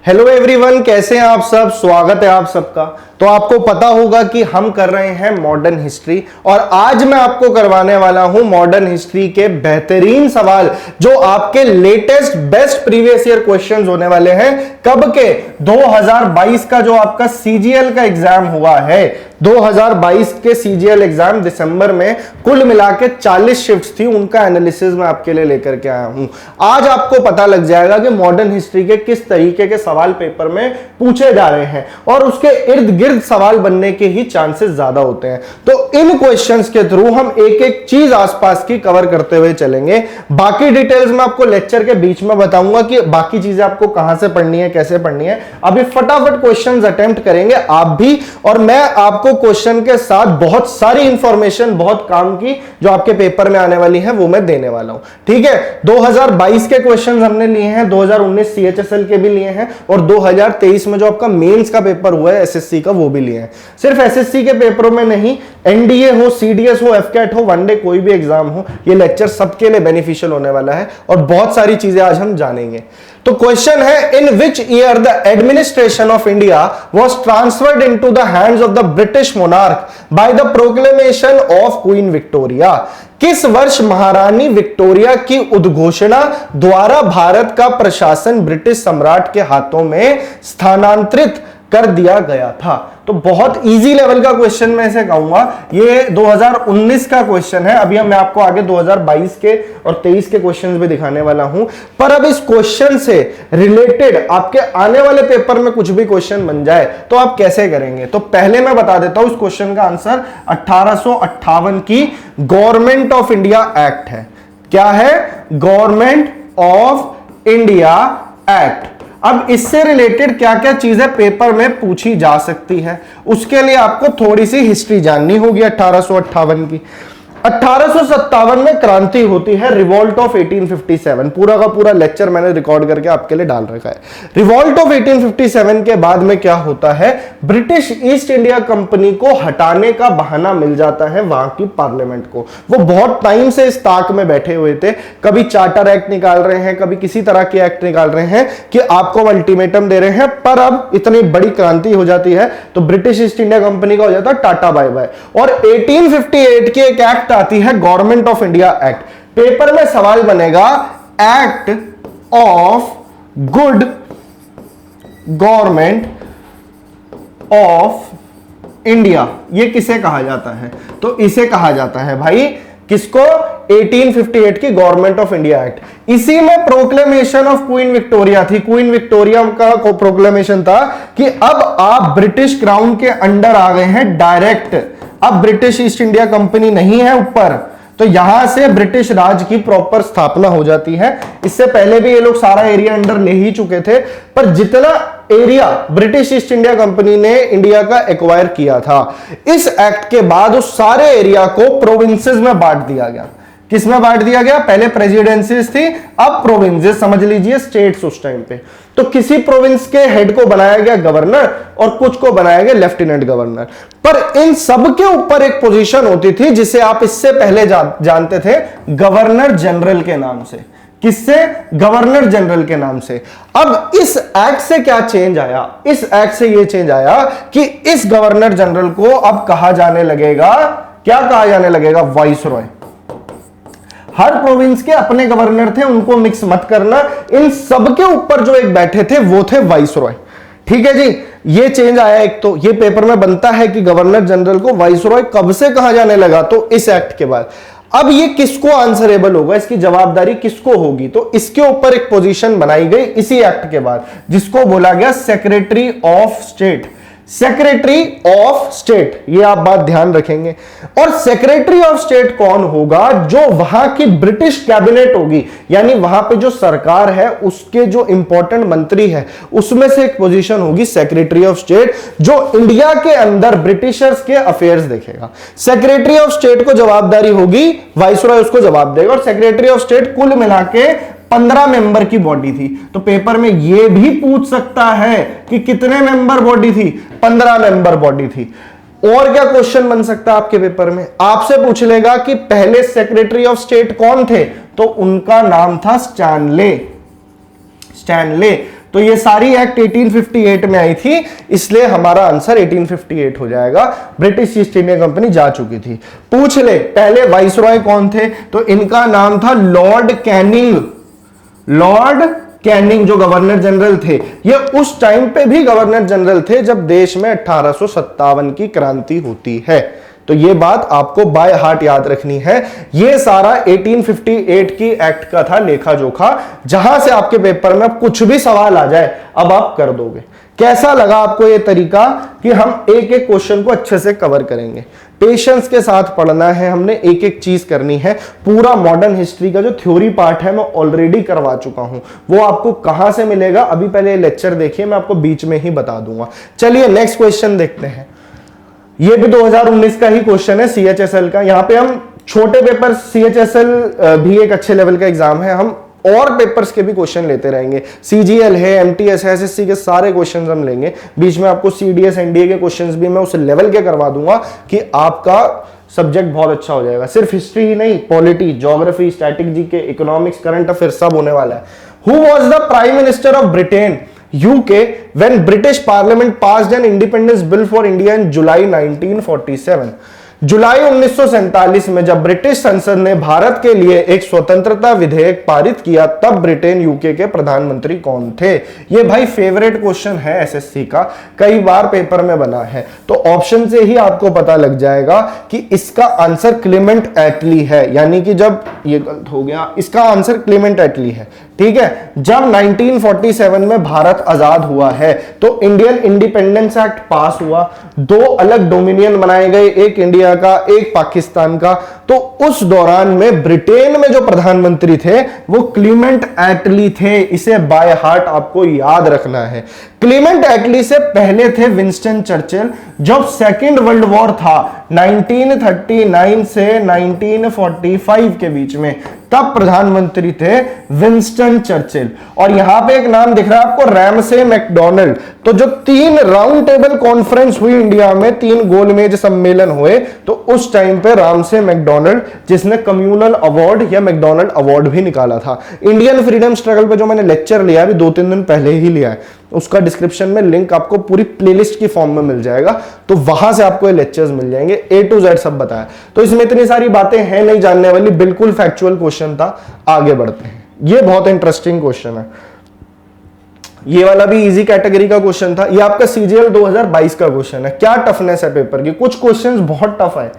Hello everyone, कैसे हैं आप सब। स्वागत है आप सबका। तो आपको पता होगा कि हम कर रहे हैं मॉडर्न हिस्ट्री और आज मैं आपको करवाने वाला हूं मॉडर्न हिस्ट्री के बेहतरीन सवाल जो आपके latest best previous year questions होने वाले हैं। कब के 2022 का जो आपका सीजीएल का एग्जाम हुआ है, 2022 के सीजीएल एग्जाम दिसंबर में कुल मिला के 40 शिफ्ट्स थी, उनका एनालिसिस मैं आपके लिए लेकर के आया हूं। आज आपको पता लग जाएगा कि मॉडर्न हिस्ट्री के किस तरीके के सवाल पेपर में पूछे जा रहे हैं और उसके इर्द गिर्द सवाल बनने के ही चांसेस ज्यादा होते हैं। तो इन क्वेश्चंस के थ्रू हम एक एक चीज आसपास की कवर करते हुए चलेंगे। बाकी डिटेल्स मैं आपको लेक्चर के बीच में बताऊंगा कि बाकी चीजें आपको कहां से पढ़नी है, कैसे पढ़नी है। अभी फटाफट क्वेश्चंस अटेम्प्ट करेंगे आप भी, और मैं आपको क्वेश्चन के साथ बहुत सारी इंफॉर्मेशन, बहुत काम की जो आपके पेपर में आने वाली है वो मैं देने वाला हूं। ठीक है, 2022 के क्वेश्चंस हमने लिए हैं, 2019 सीएचएसएल के भी लिए हैं और 2023 में जो आपका मेंस का पेपर हुआ है एसएससी का वो भी लिए हैं। सिर्फ एसएससी के पेपरों में नहीं, एनडीए हो, सीडीएस हो, एफकैट हो, वनडे कोई भी एग्जाम हो, ये लेक्चर सबके लिए बेनिफिशियल होने वाला है और बहुत सारी चीजें आज हम जानेंगे। तो क्वेश्चन है, in which year the administration of India was transferred into the hands of the British monarch by the proclamation of Queen Victoria. किस वर्ष महारानी विक्टोरिया की उद्घोषणा द्वारा भारत का प्रशासन ब्रिटिश सम्राट के हाथों में स्थानांतरित कर दिया गया था। तो बहुत इजी लेवल का क्वेश्चन मैं इसे कहूंगा। ये 2019 का क्वेश्चन है। अभी मैं आपको आगे 2022 के और 23 के क्वेश्चंस भी दिखाने वाला हूं। पर अब इस क्वेश्चन से रिलेटेड आपके आने वाले पेपर में कुछ भी क्वेश्चन बन जाए तो आप कैसे करेंगे। तो पहले मैं बता देता हूं इस क्वेश्चन का आंसर 1858 की गवर्नमेंट ऑफ इंडिया एक्ट है। क्या है? Government of India act. अब इससे रिलेटेड क्या क्या चीजें पेपर में पूछी जा सकती है, उसके लिए आपको थोड़ी सी हिस्ट्री जाननी होगी 1858 की। 1857 में क्रांति होती है, रिवॉल्ट ऑफ 1857। पूरा का पूरा लेक्चर मैंने रिकॉर्ड करके आपके लिए डाल रखा है। रिवॉल्ट ऑफ 1857 के बाद में क्या होता है, ब्रिटिश ईस्ट इंडिया कंपनी को हटाने का बहाना मिल जाता है वहां की पार्लियामेंट को। वो बहुत टाइम से इस ताक में बैठे हुए थे, कभी चार्टर एक्ट निकाल रहे हैं, कभी किसी तरह के एक्ट निकाल रहे हैं कि आपको अल्टीमेटम दे रहे हैं। पर अब इतनी बड़ी क्रांति हो जाती है तो ब्रिटिश ईस्ट इंडिया कंपनी का हो जाता है टाटा बाय बाय, और 1858 की एक एक्ट आती है government of India act. Paper में सवाल बनेगा, act of good government of India, ये किसे कहा जाता है? तो इसे कहा जाता है भाई किसको? 1858 की गवर्नमेंट ऑफ इंडिया एक्ट। इसी में प्रोक्लेमेशन ऑफ क्वीन विक्टोरिया थी। क्वीन विक्टोरिया का प्रोक्लेमेशन था कि अब आप ब्रिटिश क्राउन के अंडर आ गए हैं डायरेक्ट। अब ब्रिटिश ईस्ट इंडिया कंपनी नहीं है ऊपर, तो यहां से ब्रिटिश राज की प्रॉपर स्थापना हो जाती है। इससे पहले भी ये लोग सारा एरिया अंडर ले ही चुके थे, पर जितना area British east India company ने इंडिया का एक्वायर किया था, इस एक्ट के बाद उस सारे एरिया को प्रोविंसेस में बांट दिया गया। किस में बांट दिया गया? पहले प्रेसिडेंसीज थी, अब प्रोविंसेस, समझ लीजिए स्टेट्स उस टाइम पे। तो किसी प्रोविंस के हेड को बनाया गया गवर्नर और कुछ को बनाया गया लेफ्टिनेंट गवर्नर। पर इन सब के ऊपर एक पोजीशन होती थी जिसे आप इससे पहले जानते थे गवर्नर जनरल के नाम से। किससे? गवर्नर जनरल के नाम से। अब इस एक्ट से क्या चेंज आया? इस एक्ट से यह चेंज आया कि इस गवर्नर जनरल को अब कहा जाने लगेगा, क्या कहा जाने लगेगा? वाइसरॉय। हर प्रोविंस के अपने गवर्नर थे, उनको मिक्स मत करना। इन सब के ऊपर जो एक बैठे थे वो थे वाइसरॉय। ठीक है जी, ये चेंज आया। एक तो ये पेपर में बनता है कि गवर्नर जनरल को वाइसरॉय कब से कहा जाने लगा? तो इस एक्ट के बाद। अब ये किसको आंसरेबल होगा, इसकी जवाबदारी किसको होगी? तो इसके ऊपर एक पोजीशन बनाई गई इसी एक्ट के बाद, जिसको बोला गया secretary of state. Secretary of state, ये आप बात ध्यान रखेंगे। और सेक्रेटरी ऑफ स्टेट कौन होगा? जो वहां की ब्रिटिश कैबिनेट होगी, यानी वहां पे जो सरकार है उसके जो इंपॉर्टेंट मंत्री है उसमें से एक पोजीशन होगी सेक्रेटरी ऑफ स्टेट, जो इंडिया के अंदर ब्रिटिशर्स के अफेयर्स देखेगा। सेक्रेटरी ऑफ स्टेट को जवाबदारी होगी, वाइसरॉय उसको जवाब देगा। और सेक्रेटरी ऑफ स्टेट कुल मिला के 15 मेंबर की बॉडी थी। तो पेपर में यह भी पूछ सकता है कि कितने मेंबर बॉडी थी? 15 मेंबर बॉडी थी। और क्या क्वेश्चन बन सकता है आपके पेपर में? आपसे पूछ लेगा कि पहले सेक्रेटरी ऑफ स्टेट कौन थे? तो उनका नाम था स्टैनले। स्टैनले। तो तो ये सारी एक्ट 1858 में आई थी, इसलिए हमारा आंसर 1858 हो जाएगा। ब्रिटिश ईस्ट इंडिया कंपनी जा चुकी थी। पूछ ले पहले वाइसरॉय कौन थे, तो इनका नाम था लॉर्ड कैनिंग। लॉर्ड कैनिंग जो गवर्नर जनरल थे, ये उस टाइम पे भी गवर्नर जनरल थे जब देश में 1857 की क्रांति होती है। तो ये बात आपको बाय हार्ट याद रखनी है। ये सारा 1858 की एक्ट का था लेखा जोखा, जहां से आपके पेपर में अब कुछ भी सवाल आ जाए अब आप कर दोगे। कैसा लगा आपको ये तरीका कि हम एक एक क्वेश्चन को अच्छे से कवर करेंगे, पेशेंस के साथ पढ़ना है, हमने एक एक चीज करनी है। पूरा मॉडर्न हिस्ट्री का जो थ्योरी पार्ट है मैं ऑलरेडी करवा चुका हूं, वो आपको कहां से मिलेगा अभी पहले लेक्चर देखिए, मैं आपको बीच में ही बता दूंगा। चलिए नेक्स्ट क्वेश्चन देखते हैं। ये भी 2019 का ही क्वेश्चन है सीएचएसएल का। यहां पे हम छोटे पेपर, सीएचएसएल भी एक अच्छे लेवल का एग्जाम है, हम और पेपर्स के भी क्वेश्चन लेते रहेंगे। सीजीएल है, एमटीएस है, एसएससी के सारे क्वेश्चंस हम लेंगे। बीच में आपको सीडीएस एनडीए के क्वेश्चंस भी मैं उस लेवल के करवा दूंगा कि आपका सब्जेक्ट बहुत अच्छा हो जाएगा। सिर्फ हिस्ट्री ही नहीं, polity, geography, static GK, economics, current affair सब होने वाला है। Who was the prime minister of Britain UK when British Parliament passed an independence bill for India in July 1947? जुलाई 1947 में जब ब्रिटिश संसद ने भारत के लिए एक स्वतंत्रता विधेयक पारित किया, तब ब्रिटेन यूके के प्रधानमंत्री कौन थे? ये भाई फेवरेट क्वेश्चन है एसएससी का, कई बार पेपर में बना है, तो ऑप्शन से ही आपको पता लग जाएगा कि इसका आंसर क्लेमेंट एटली है। यानी कि जब ये गलत हो गया, इसका आंसर क्लेमेंट एटली है। ठीक है, जब 1947 में भारत आजाद हुआ है तो इंडियन इंडिपेंडेंस एक्ट पास हुआ, दो अलग डोमिनियन बनाए गए, एक इंडिया का एक पाकिस्तान का। तो उस दौरान में ब्रिटेन में जो प्रधानमंत्री थे वो क्लीमेंट एटली थे। इसे बाय हार्ट आपको याद रखना है। क्लीमेंट एटली से पहले थे विंस्टन चर्चिल। जब सेकेंड वर्ल्ड वॉर था 1939 से 1945 के बीच में, तब प्रधानमंत्री थे विंस्टन चर्चिल। और यहां पे एक नाम दिख रहा है आपको, रैमसे मैकडोनाल्ड। तो जो 3 राउंड टेबल कॉन्फ्रेंस हुई इंडिया में, 3 गोलमेज सम्मेलन हुए, तो उस टाइम पे रैमसे मैकडोनाल्ड, जिसने कम्युनल अवार्ड या मैकडोनाल्ड अवार्ड भी निकाला था। इंडियन फ्रीडम स्ट्रगल पे जो मैंने लेक्चर लिया अभी 2-3 दिन पहले ही लिया है, उसका डिस्क्रिप्शन में लिंक आपको पूरी प्लेलिस्ट की फॉर्म में मिल जाएगा, तो वहां से आपको ये लेक्चर्स मिल जाएंगे, A to Z सब बताया। तो इसमें इतनी सारी बातें हैं नहीं जानने वाली, बिल्कुल फैक्चुअल क्वेश्चन था। आगे बढ़ते हैं, ये बहुत इंटरेस्टिंग क्वेश्चन है। ये वाला भी इजी कैटेगरी का क्वेश्चन था। ये आपका सीजीएल 2022 का क्वेश्चन है। क्या टफनेस है पेपर की, कुछ क्वेश्चंस बहुत टफ है,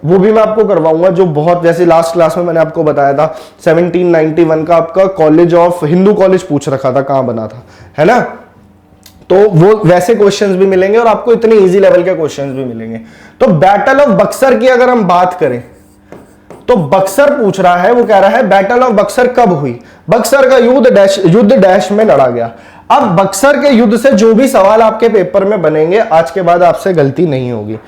वो भी मैं आपको करवाऊंगा। जो बहुत, जैसे लास्ट क्लास में मैंने आपको बताया था 1791 का आपका कॉलेज ऑफ हिंदू कॉलेज पूछ रखा था, कहां बना था, है ना? तो वो वैसे क्वेश्चंस भी मिलेंगे और आपको इतने इजी लेवल के क्वेश्चंस भी मिलेंगे। तो बैटल ऑफ बक्सर की अगर हम बात करें तो बक्सर पूछ रहा है, वो कह रहा है बैटल ऑफ बक्सर कब हुई? बक्सर का युद्ध डैश में लड़ा गया। अब बक्सर के युद्ध से जो भी सवाल आपके पेपर में बनेंगे, आज के बाद आपसे गलती नहीं होगी।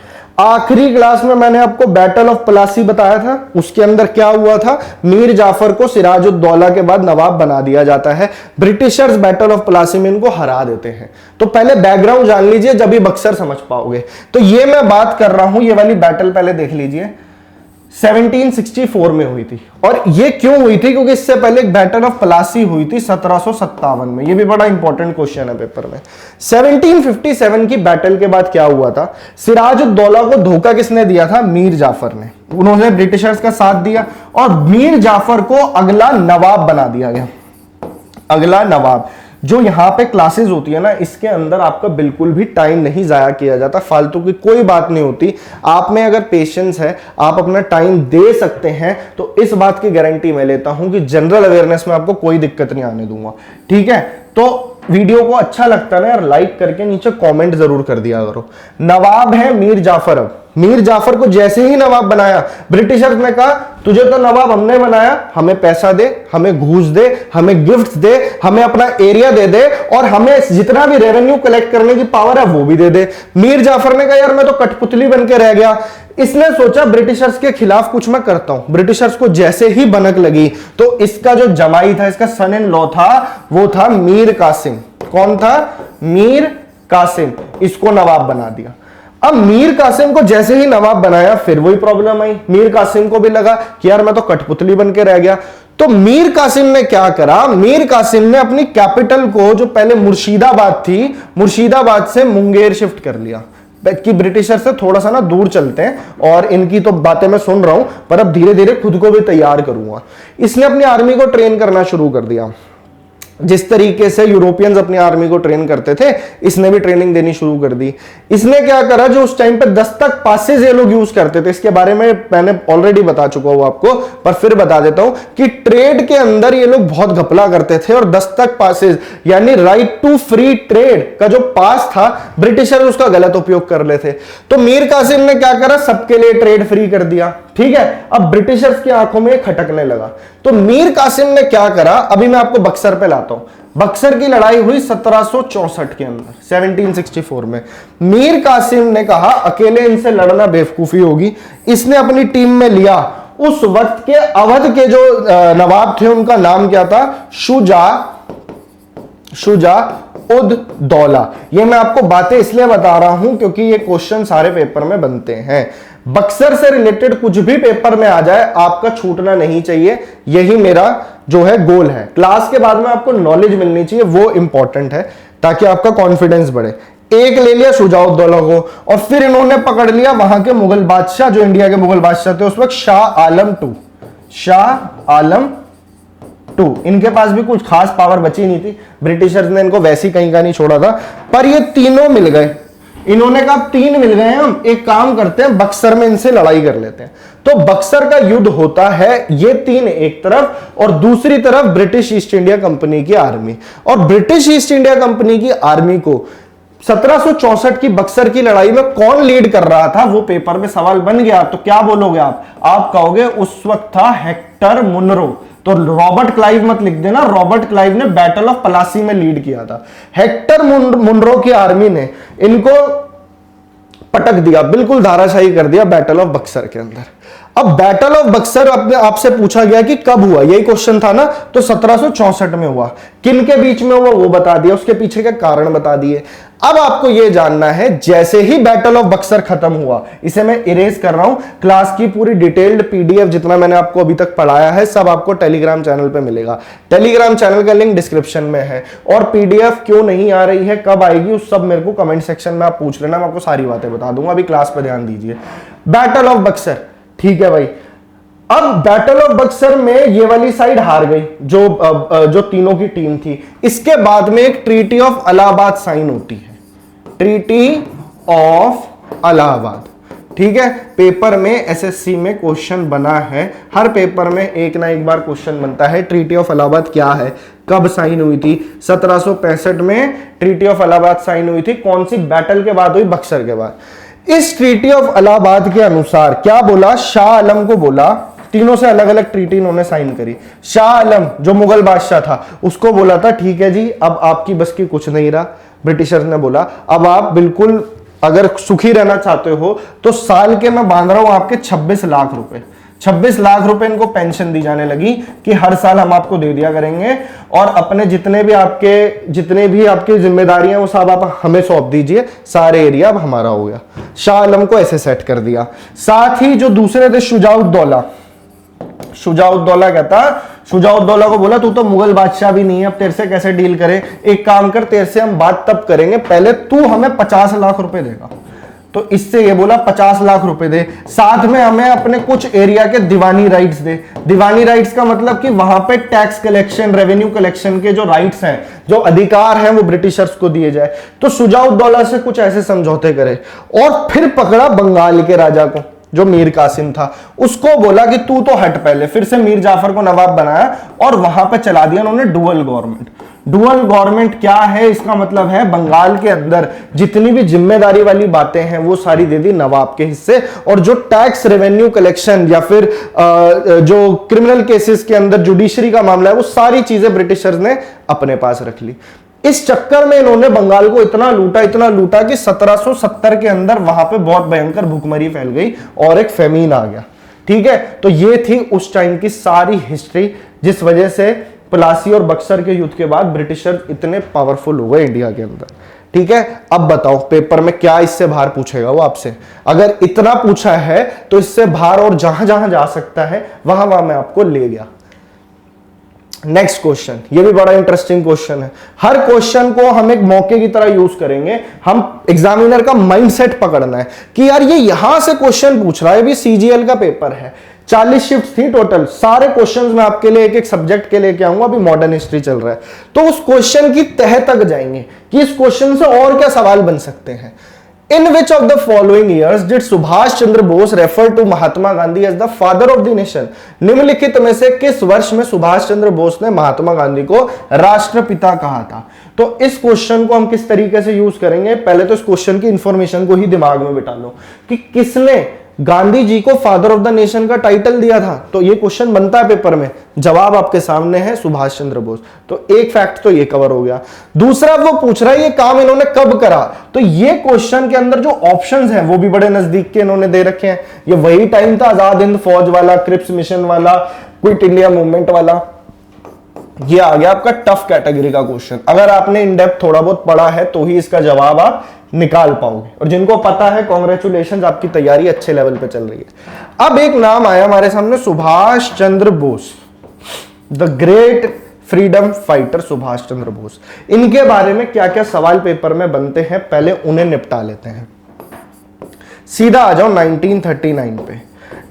आखिरी क्लास में मैंने आपको बैटल ऑफ प्लासी बताया था, उसके अंदर क्या हुआ था? मीर जाफर को सिराजुद्दौला के बाद नवाब बना दिया जाता है। ब्रिटिशर्स बैटल ऑफ प्लासी में इनको हरा देते हैं। तो पहले बैकग्राउंड जान लीजिए, जब भी बक्सर समझ पाओगे। तो ये मैं बात कर रहा हूं, ये वाली बैटल पहले देख लीजिए, 1764 में हुई थी। और ये क्यों हुई थी? क्योंकि इससे पहले एक बैटल ऑफ प्लासी हुई थी 1757 में। ये भी बड़ा इंपॉर्टेंट क्वेश्चन है पेपर में। 1757 की बैटल के बाद क्या हुआ था? सिराजुद्दौला को धोखा किसने दिया था? मीर जाफर ने। उन्होंने ब्रिटिशर्स का साथ दिया और मीर जाफर को अगला नवाब बना दिया गया। अगला नवाब। जो यहां पे क्लासेस होती है ना, इसके अंदर आपका बिल्कुल भी टाइम नहीं जाया किया जाता, फालतू की कोई बात नहीं होती। आप में अगर पेशेंस है, आप अपना टाइम दे सकते हैं, तो इस बात की गारंटी मैं लेता हूं कि जनरल अवेयरनेस में आपको कोई दिक्कत नहीं आने दूंगा। ठीक है, तो वीडियो को अच्छा लगता है ना यार, लाइक करके नीचे कमेंट जरूर कर दिया करो। नवाब है मीर जाफर। अब मीर जाफर को जैसे ही नवाब बनाया, ब्रिटिशर्स ने कहा तुझे तो नवाब हमने बनाया, हमें पैसा दे, हमें घूस दे, हमें गिफ्ट दे, हमें अपना एरिया दे दे, और हमें जितना भी रेवेन्यू कलेक्ट करने की पावर है वो भी दे दे। मीर जाफर ने कहा यार मैं तो कठपुतली बन के रह गया। इसने सोचा ब्रिटिशर्स के खिलाफ कुछ मैं करता हूं। ब्रिटिशर्स को जैसे ही भनक लगी तो इसका जो जमाई था, इसका सन इन लॉ था, वो था मीर कासिम। कौन था? मीर कासिम। इसको नवाब बना दिया। अब मीर कासिम को जैसे ही नवाब बनाया फिर वही प्रॉब्लम आई। मीर कासिम को भी लगा कि यार मैं तो कठपुतली बन के रह गया। तो मीर कासिम ने क्या करा, मीर कासिम ने अपनी कैपिटल को, जो पहले मुर्शिदाबाद थी, मुर्शिदाबाद से मुंगेर शिफ्ट कर लिया कि ब्रिटिशर से थोड़ा सा ना दूर चलते हैं, और इनकी तो बातें मैं सुन रहा हूं पर अब धीरे धीरे खुद को भी तैयार करूंगा। इसने अपनी आर्मी को ट्रेन करना शुरू कर दिया। जिस तरीके से यूरोपियंस अपनी आर्मी को ट्रेन करते थे, इसने भी ट्रेनिंग देनी शुरू कर दी। इसने क्या करा, जो उस टाइम पे दस्तक पासेस ये लोग यूज करते थे, इसके बारे में मैंने ऑलरेडी बता चुका हूं आपको, पर फिर बता देता हूं कि ट्रेड के अंदर ये लोग बहुत घपला करते थे, और दस्तक पासेस यानी राइट टू फ्री ट्रेड का जो पास था, ब्रिटिशर उसका गलत उपयोग कर लेते। तो मीर कासिम ने क्या करा, सबके लिए ट्रेड फ्री कर दिया। ठीक है, अब ब्रिटिशर्स की आंखों में खटकने लगा। तो मीर कासिम ने क्या करा, अभी मैं आपको बक्सर पे लाता हूं। बक्सर की लड़ाई हुई 1764 के अंदर, 1764 में। मीर कासिम ने कहा अकेले इनसे लड़ना बेवकूफी होगी। इसने अपनी टीम में लिया उस वक्त के अवध के जो नवाब थे, उनका नाम क्या था, शुजा उद दौला। ये मैं आपको बातें इसलिए बता रहा हूं क्योंकि ये क्वेश्चन सारे पेपर में बनते हैं। बक्सर से रिलेटेड कुछ भी पेपर में आ जाए आपका छूटना नहीं चाहिए, यही मेरा जो है गोल है। क्लास के बाद में आपको नॉलेज मिलनी चाहिए, वो इंपॉर्टेंट है ताकि आपका कॉन्फिडेंस बढ़े। एक ले लिया शुजाउद्दौला को, और फिर इन्होंने पकड़ लिया वहां के मुगल बादशाह, जो इंडिया के मुगल बादशाह थे उस वक्त, शाह आलम टू। इनके पास भी कुछ खास पावर बची नहीं थी, ब्रिटिशर्स ने इनको वैसी कहीं का नहीं छोड़ा था, पर ये तीनों मिल गए। इन्होंने कहा तीन मिल गए, हम एक काम करते हैं बक्सर में इनसे लड़ाई कर लेते हैं। तो बक्सर का युद्ध होता है, ये तीन एक तरफ और दूसरी तरफ ब्रिटिश ईस्ट इंडिया कंपनी की आर्मी। और ब्रिटिश ईस्ट इंडिया कंपनी की आर्मी को 1764 की बक्सर की लड़ाई में कौन लीड कर रहा था, वो पेपर में सवाल बन गया। तो क्या बोलोगे आप कहोगे उस वक्त था हेक्टर मुनरो। तो रॉबर्ट क्लाइव मत लिख देना, रॉबर्ट क्लाइव ने बैटल ऑफ प्लासी में लीड किया था। हेक्टर मुनरो की आर्मी ने इनको पटक दिया, बिल्कुल धाराशाही कर दिया बैटल ऑफ बक्सर के अंदर। अब बैटल ऑफ बक्सर अपने आपसे पूछा गया कि कब हुआ, यही क्वेश्चन था ना, तो 1764 में हुआ। किन के बीच में हुआ वो बता दिया, उसके पीछे के कारण बता दिए। अब आपको यह जानना है, जैसे ही बैटल ऑफ बक्सर खत्म हुआ, इसे मैं इरेज कर रहा हूं, क्लास की पूरी डिटेल्ड पीडीएफ जितना मैंने आपको अभी तक पढ़ाया है सब आपको टेलीग्राम चैनल पे मिलेगा। टेलीग्राम चैनल का लिंक डिस्क्रिप्शन में है। और पीडीएफ क्यों नहीं आ रही है, कब आएगी, उस सब मेरे को कमेंट सेक्शन में आप पूछ लेना, मैं आपको सारी बातें बता दूंगा। अभी क्लास पे ध्यान दीजिए। बैटल ऑफ बक्सर, ठीक है भाई। अब बैटल ऑफ बक्सर में ये वाली साइड हार गई, जो तीनों की टीम थी। इसके बाद में एक ट्रीटी ऑफ इलाहाबाद साइन होती है, ट्रीटी ऑफ इलाहाबाद। ठीक है, पेपर में एसएससी में क्वेश्चन बना है, हर पेपर में एक ना एक बार क्वेश्चन बनता है। ट्रीटी ऑफ इलाहाबाद क्या है, कब साइन हुई थी, 1765 में ट्रीटी ऑफ इलाहाबाद साइन हुई थी। कौन सी बैटल के बाद हुई, बक्सर के बाद। इस ट्रीटी ऑफ इलाहाबाद के अनुसार क्या बोला, शाह आलम को बोला, तीनों से अलग अलग ट्रीटी इन्होंने साइन करी। शाह आलम जो मुगल बादशाह था उसको बोला था ठीक है जी, अब आपकी बस की कुछ नहीं रहा। ब्रिटिशर्स ने बोला अब आप बिल्कुल अगर सुखी रहना चाहते हो तो साल के मैं बांध रहा हूं आपके 26 लाख रुपए, 26 लाख रुपए इनको पेंशन दी जाने लगी कि हर साल हम आपको दे दिया करेंगे, और अपने जितने भी आपकी जिम्मेदारियां वो सब आप हमें सौंप दीजिए, सारे एरिया अब हमारा हो गया। शाह आलम को ऐसे सेट कर दिया। साथ ही जो दूसरे थे शुजाउद्दौला कहता, शुजाउद्दौला को बोला तू तो मुगल बादशाह भी नहीं है, अब तेरे से कैसे डील करें, एक काम कर तेरे से हम बात तब करेंगे, पहले तू हमें 50 लाख रुपए देगा। तो इससे ये बोला 50 लाख रुपए दे, साथ में हमें अपने कुछ एरिया के दीवानी राइट्स दे। दीवानी राइट्स का मतलब कि वहां पे टैक्स कलेक्शन, रेवेन्यू कलेक्शन के जो राइट्स हैं, जो अधिकार हैं, वो ब्रिटिशर्स को दिए जाए। तो शुजाउद्दौला से कुछ ऐसे समझौते करे, और फिर पकड़ा बंगाल के राजा को जो मीर कासिम था, उसको बोला कि तू तो हट, पहले फिर से मीर जाफर को नवाब बनाया और वहां पे चला दिया उन्होंने डुअल गवर्नमेंट। डुअल गवर्नमेंट क्या है, इसका मतलब है बंगाल के अंदर जितनी भी जिम्मेदारी वाली बातें हैं वो सारी दे दी नवाब के हिस्से, और जो टैक्स, रेवेन्यू कलेक्शन या फिर जो क्रिमिनल केसेस के अंदर जुडिशरी का मामला है, वो सारी चीजें ब्रिटिशर्स ने अपने पास रख ली। इस चक्कर में इन्होंने बंगाल को इतना लूटा कि 1770 के अंदर वहां पे बहुत भयंकर भूखमरी फैल गई और एक फेमीन आ गया। ठीक है, तो ये थी उस टाइम की सारी हिस्ट्री, जिस वजह से प्लासी और बक्सर के युद्ध के बाद ब्रिटिशर इतने पावरफुल हो गए इंडिया के अंदर। ठीक है, अब बताओ पेपर में क्या इससे बाहर पूछेगा वो आपसे। अगर इतना पूछा है तो इससे बाहर और जहां जहां जा सकता है वहां वहां मैं आपको ले गया। नेक्स्ट क्वेश्चन, ये भी बड़ा इंटरेस्टिंग क्वेश्चन है। हर क्वेश्चन को हम एक मौके की तरह यूज करेंगे। हम एग्जामिनर का माइंडसेट पकड़ना है कि यार ये यहां से क्वेश्चन पूछ रहा है, भी सीजीएल का पेपर है, 40 शिफ्ट थी टोटल, सारे क्वेश्चंस मैं आपके लिए एक एक सब्जेक्ट के लेके आऊंगा। अभी मॉडर्न हिस्ट्री चल रहा है तो उस क्वेश्चन की तह तक जाएंगे कि इस क्वेश्चन से और क्या सवाल बन सकते हैं। In which of the following years did Subhash Chandra Bose refer to Mahatma Gandhi as the father of the nation? निम्नलिखित में से किस वर्ष में सुभाष चंद्र बोस ने महात्मा गांधी को राष्ट्रपिता कहा था? तो इस क्वेश्चन को हम किस तरीके से यूज करेंगे, पहले तो इस क्वेश्चन की इंफॉर्मेशन को ही दिमाग में बिठा लो कि किसने गांधी जी को फादर ऑफ द नेशन का टाइटल दिया था। तो ये क्वेश्चन बनता है पेपर में, जवाब आपके सामने है सुभाष चंद्र बोस। तो एक फैक्ट तो ये कवर हो गया। दूसरा वो पूछ रहा है ये काम इन्होंने कब करा, तो ये क्वेश्चन के अंदर जो ऑप्शंस हैं वो भी बड़े नजदीक के इन्होंने दे रखे हैं। ये वही टाइम था आजाद हिंद फौज वाला, क्रिप्स मिशन वाला, क्विट इंडिया मूवमेंट वाला। ये आ गया आपका टफ कैटेगरी का क्वेश्चन। अगर आपने इन डेप्थ थोड़ा बहुत पढ़ा है तो ही इसका जवाब आप निकाल पाओगे, और जिनको पता है कांग्रेचुलेशंस, आपकी तैयारी अच्छे लेवल पे चल रही है। अब एक नाम आया हमारे सामने, Subhash Chandra Bose, the great freedom fighter Subhash Chandra Bose. इनके बारे में क्या क्या सवाल पेपर में बनते हैं पहले उन्हें निपटा लेते हैं। सीधा आ जाओ 1939 पे।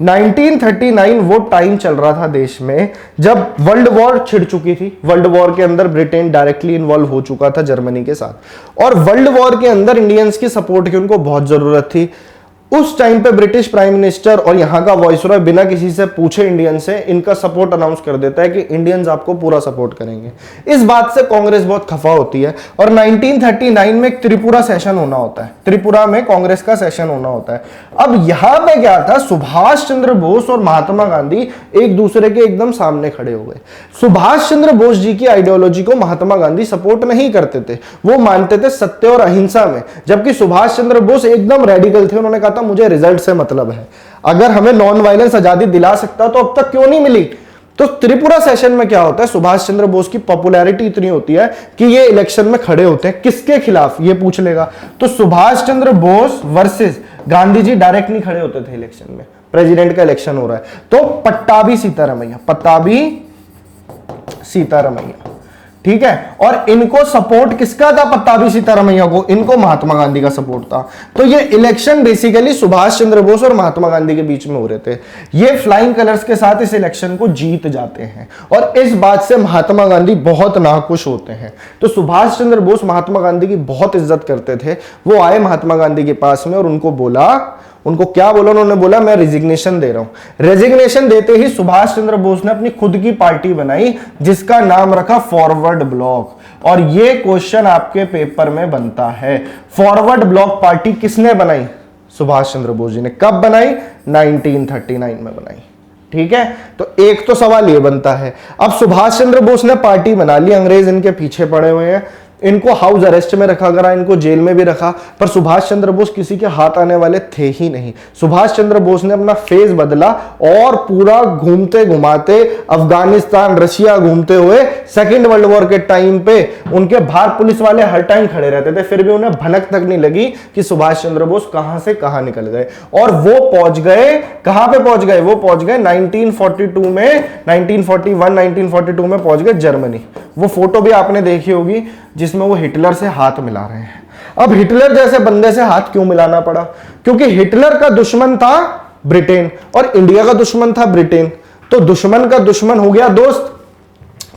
1939 वो टाइम चल रहा था देश में जब वर्ल्ड वॉर छिड़ चुकी थी। वर्ल्ड वॉर के अंदर ब्रिटेन डायरेक्टली इन्वॉल्व हो चुका था जर्मनी के साथ, और वर्ल्ड वॉर के अंदर इंडियंस की सपोर्ट की उनको बहुत जरूरत थी। उस टाइम पे ब्रिटिश प्राइम मिनिस्टर और यहां का वॉइसरॉय बिना किसी से पूछे इंडियन से इनका सपोर्ट अनाउंस कर देता है कि इंडियंस आपको पूरा सपोर्ट करेंगे। इस बात से कांग्रेस बहुत खफा होती है, और 1939 में एक त्रिपुरा सेशन होना होता है, त्रिपुरा में कांग्रेस का सेशन होना होता है। अब यहां पे क्या था, सुभाष चंद्र बोस और महात्मा गांधी एक दूसरे के एकदम सामने खड़े हो गए। सुभाष चंद्र बोस जी की आइडियोलॉजी को महात्मा गांधी सपोर्ट नहीं करते थे, वो मानते थे सत्य और अहिंसा में, जबकि सुभाष चंद्र बोस एकदम रेडिकल थे। उन्होंने कहा था मुझे रिजल्ट से मतलब है, अगर हमें नॉन वायलेंस आजादी दिला सकता तो अब तक क्यों नहीं मिली। तो त्रिपुरा सेशन में क्या होता है, सुभाष चंद्र बोस की पॉपुलैरिटी इतनी होती है कि ये इलेक्शन में खड़े होते हैं, किसके खिलाफ ये पूछ लेगा। तो सुभाष चंद्र बोस वर्सेस गांधी जी डायरेक्ट नहीं खड़े होते थे इलेक्शन में, प्रेसिडेंट का इलेक्शन हो रहा है तो पट्टाभी सीतारमैया, पट्टाभी सीतारमैया, ठीक है। और इनको सपोर्ट किसका था, पट्टाभी सीतारमैया को, इनको महात्मा गांधी का सपोर्ट था। तो ये इलेक्शन बेसिकली सुभाष चंद्र बोस और महात्मा गांधी के बीच में हो रहे थे। ये फ्लाइंग कलर्स के साथ इस इलेक्शन को जीत जाते हैं, और इस बात से महात्मा गांधी बहुत नाखुश होते हैं। तो सुभाष चंद्र बोस महात्मा गांधी की बहुत इज्जत करते थे। वो आए महात्मा गांधी के पास में और उनको क्या बोला, उन्होंने बोला मैं रेजिग्नेशन दे रहा हूं। रेजिग्नेशन देते ही सुभाष चंद्र बोस ने अपनी खुद की पार्टी बनाई जिसका नाम रखा फॉरवर्ड ब्लॉक, और ये क्वेश्चन आपके पेपर में बनता है। फॉरवर्ड ब्लॉक पार्टी किसने बनाई, सुभाष चंद्र बोस जी ने। कब बनाई, 1939 में बनाई, ठीक है। तो एक तो सवाल ये बनता है, अब सुभाष चंद्र बोस ने पार्टी बना ली, अंग्रेज इनके पीछे पड़े हुए हैं, इनको हाउस अरेस्ट में रखा गया, इनको जेल में भी रखा, पर सुभाष चंद्र बोस किसी के हाथ आने वाले थे ही नहीं। सुभाष चंद्र बोस ने अपना फेस बदला और पूरा घूमते घुमाते अफगानिस्तान, रशिया घूमते हुए सेकेंड वर्ल्ड वॉर के टाइम पे उनके बाहर पुलिस वाले हर टाइम खड़े रहते थे, फिर भी उन्हें भनक तक नहीं लगी कि सुभाष चंद्र बोस कहां से कहां निकल गए। और वो पहुंच गए, कहां पे पहुंच गए, वो पहुंच गए 1942 में, 1941 1942 में पहुंच गए जर्मनी। वो फोटो भी आपने देखी होगी जिसमें वो हिटलर से हाथ मिला रहे हैं। अब हिटलर जैसे बंदे से हाथ क्यों मिलाना पड़ा, क्योंकि हिटलर का दुश्मन था ब्रिटेन और इंडिया का दुश्मन था ब्रिटेन। तो दुश्मन का दुश्मन हो गया दोस्त।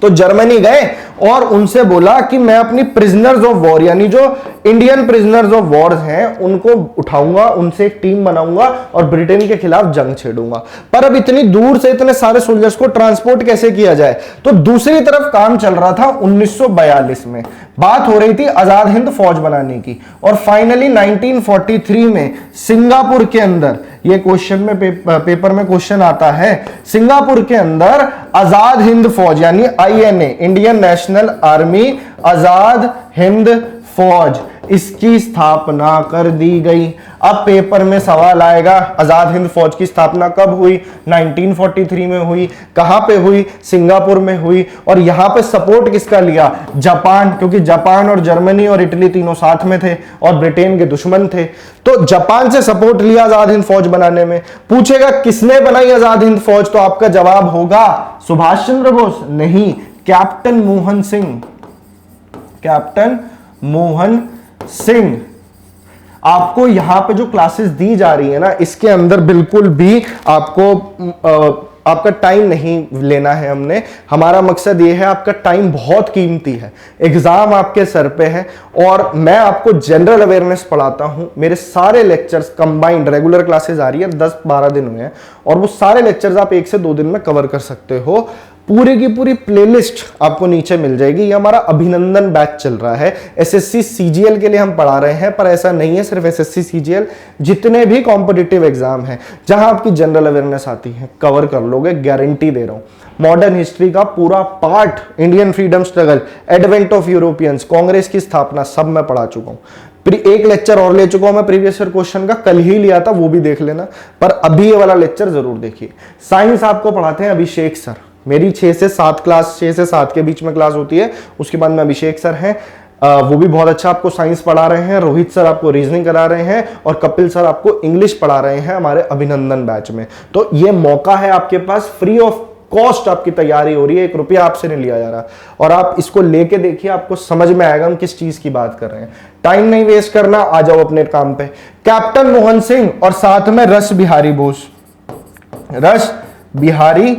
तो जर्मनी गए और उनसे बोला कि मैं अपनी प्रिजनर्स ऑफ वॉर, यानी जो इंडियन प्रिजनर्स ऑफ वॉर हैं उनको उठाऊंगा, उनसे एक टीम बनाऊंगा और ब्रिटेन के खिलाफ जंग छेड़ूंगा। पर अब इतनी दूर से इतने सारे सोल्जर्स को ट्रांसपोर्ट कैसे किया जाए, तो दूसरी तरफ काम चल रहा था 1942 में, बात हो रही थी आजाद हिंद फौज बनाने की। और फाइनली 1943 में सिंगापुर के अंदर, ये क्वेश्चन में पेपर में क्वेश्चन आता है, सिंगापुर के अंदर आजाद हिंद फौज यानी INA, Indian national army Azad Hind फौज, इसकी स्थापना कर दी गई। अब पेपर में सवाल आएगा, आजाद हिंद फौज की स्थापना कब हुई? 1943 में हुई। कहां पे हुई? सिंगापुर में हुई। और यहां पे सपोर्ट किसका लिया? जापान, क्योंकि जापान और जर्मनी और इटली तीनों साथ में थे और ब्रिटेन के दुश्मन थे, तो जापान से सपोर्ट लिया आजाद हिंद फौज बनाने में। पूछेगा किसने बनाई आजाद हिंद फौज, तो आपका जवाब होगा सुभाष चंद्र बोस? नहीं, कैप्टन मोहन सिंह। कैप्टन मोहन सिंह। आपको यहां पे जो क्लासेस दी जा रही है ना, इसके अंदर बिल्कुल भी आपको आपका टाइम नहीं लेना है। हमारा मकसद ये है, आपका टाइम बहुत कीमती है, एग्जाम आपके सर पे है और मैं आपको जनरल अवेयरनेस पढ़ाता हूं। मेरे सारे लेक्चर्स कंबाइंड, रेगुलर क्लासेस आ रही है 10-12 दिन हुए हैं और वो सारे लेक्चर्स आप 1 से 2 दिन में कवर कर सकते हो। पूरी की पूरी प्लेलिस्ट आपको नीचे मिल जाएगी। ये हमारा अभिनंदन बैच चल रहा है, एसएससी सीजीएल के लिए हम पढ़ा रहे हैं, पर ऐसा नहीं है सिर्फ एसएससी सीजीएल, जितने भी कॉम्पिटिटिव एग्जाम हैं जहां आपकी जनरल अवेयरनेस आती है कवर कर लोगे, गारंटी दे रहा हूं। मॉडर्न हिस्ट्री का पूरा part, Indian freedom struggle, advent of Europeans, Congress की स्थापना, सब मैं पढ़ा चुका हूं। एक लेक्चर और ले चुका हूं मैं प्रीवियस ईयर क्वेश्चन का, कल ही लिया था, वो भी देख लेना, पर अभी ये वाला लेक्चर जरूर देखिए। साइंस आपको पढ़ाते हैं अभिषेक सर, मेरी 6 से 7 क्लास, 6 से 7 के बीच में क्लास होती है, उसके बाद में अभिषेक सर हैं, वो भी बहुत अच्छा आपको साइंस पढ़ा रहे हैं। रोहित सर आपको रीजनिंग करा रहे हैं और कपिल सर आपको इंग्लिश पढ़ा रहे हैं हमारे अभिनंदन बैच में। तो ये मौका है आपके पास, फ्री ऑफ कॉस्ट आपकी तैयारी हो रही है, 1 रुपया आपसे नहीं लिया जा रहा और आप इसको लेके देखिए, आपको समझ में आएगा हम किस चीज की बात कर रहे हैं। टाइम नहीं वेस्ट करना, आ जाओ अपने काम पे। कैप्टन मोहन सिंह और साथ में रस बिहारी बोस, रस बिहारी